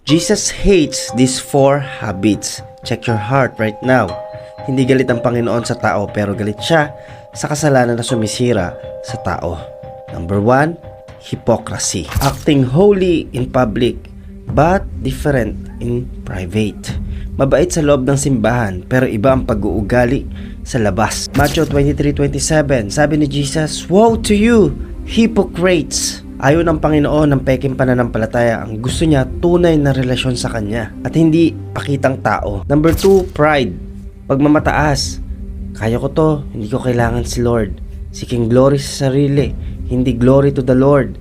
Jesus hates these 4 habits. Check your heart right now. Hindi galit ang Panginoon sa tao pero galit siya sa kasalanan na sumisira sa tao. Number 1, hypocrisy. Acting holy in public but different in private. Mabait sa loob ng simbahan pero iba ang pag-uugali sa labas. Matthew 23:27, sabi ni Jesus, "Woe to you, hypocrites!" Ayaw ng Panginoon ng peking pananampalataya. Ang gusto niya, tunay na relasyon sa Kanya at hindi pakitang tao. Number 2, pride. Pagmamataas. Kaya ko to, hindi ko kailangan si Lord. Seeking glory sa sarili, hindi glory to the Lord.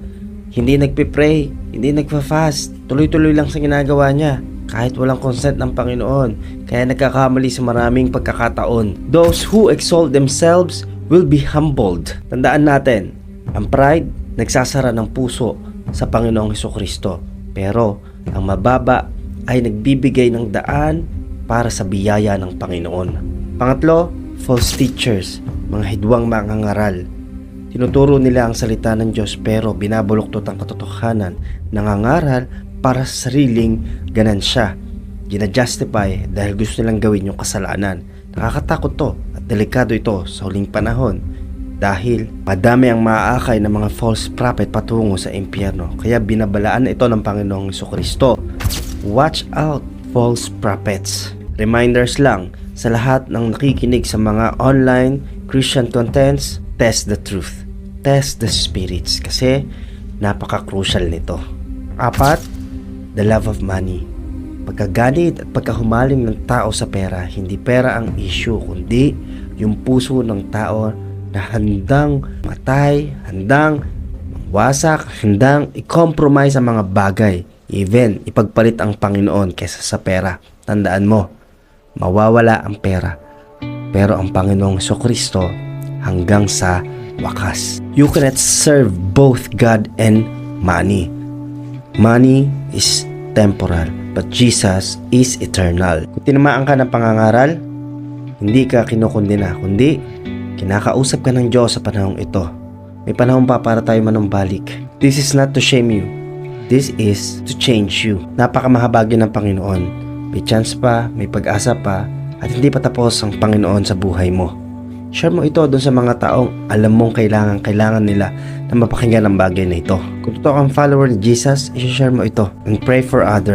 Hindi nagpipray, hindi nagfa-fast. Tuloy-tuloy lang sa ginagawa niya kahit walang consent ng Panginoon. Kaya nagkakamali sa maraming pagkakataon. Those who exalt themselves will be humbled. Tandaan natin, ang pride nagsasara ng puso sa Panginoong Hesukristo. Pero ang mababa ay nagbibigay ng daan para sa biyaya ng Panginoon. Pangatlo, false teachers, mga hidwang mangangaral. Tinuturo nila ang salita ng Diyos pero binabuluktot ang katotohanan. Nangangaral para sa sariling ganansya. Gina-justify dahil gusto nilang gawin yung kasalanan. Nakakatakot to at delikado ito sa huling panahon. Dahil madami ang maaakay ng mga false prophet patungo sa impyerno. Kaya binabalaan ito ng Panginoong Hesukristo. Watch out, false prophets. Reminders lang sa lahat ng nakikinig sa mga online Christian contents, test the truth. Test the spirits kasi napaka-crucial nito. 4, the love of money. Pagkaganit at pagkahumaling ng tao sa pera, hindi pera ang issue kundi yung puso ng tao na handang matay, handang wasak, handang i-compromise ang mga bagay, even ipagpalit ang Panginoon kaysa sa pera. Tandaan mo, mawawala ang pera, pero ang Panginoong Hesukristo hanggang sa wakas. You cannot serve both God and money. Money is temporal, but Jesus is eternal. Kung tinamaan ka ng pangangaral, hindi ka kinukundina, kundi kinakausap ka ng Diyos sa panahong ito. May panahon pa para tayo manumbalik. This is not to shame you. This is to change you. Napakamahabagin ng Panginoon. May chance pa, may pag-asa pa, at hindi pa tapos ang Panginoon sa buhay mo. Share mo ito doon sa mga taong alam mong kailangan nila na mapakinggan ang bagay na ito. Kung totoo kang follower ni Jesus, i-share mo ito and pray for others.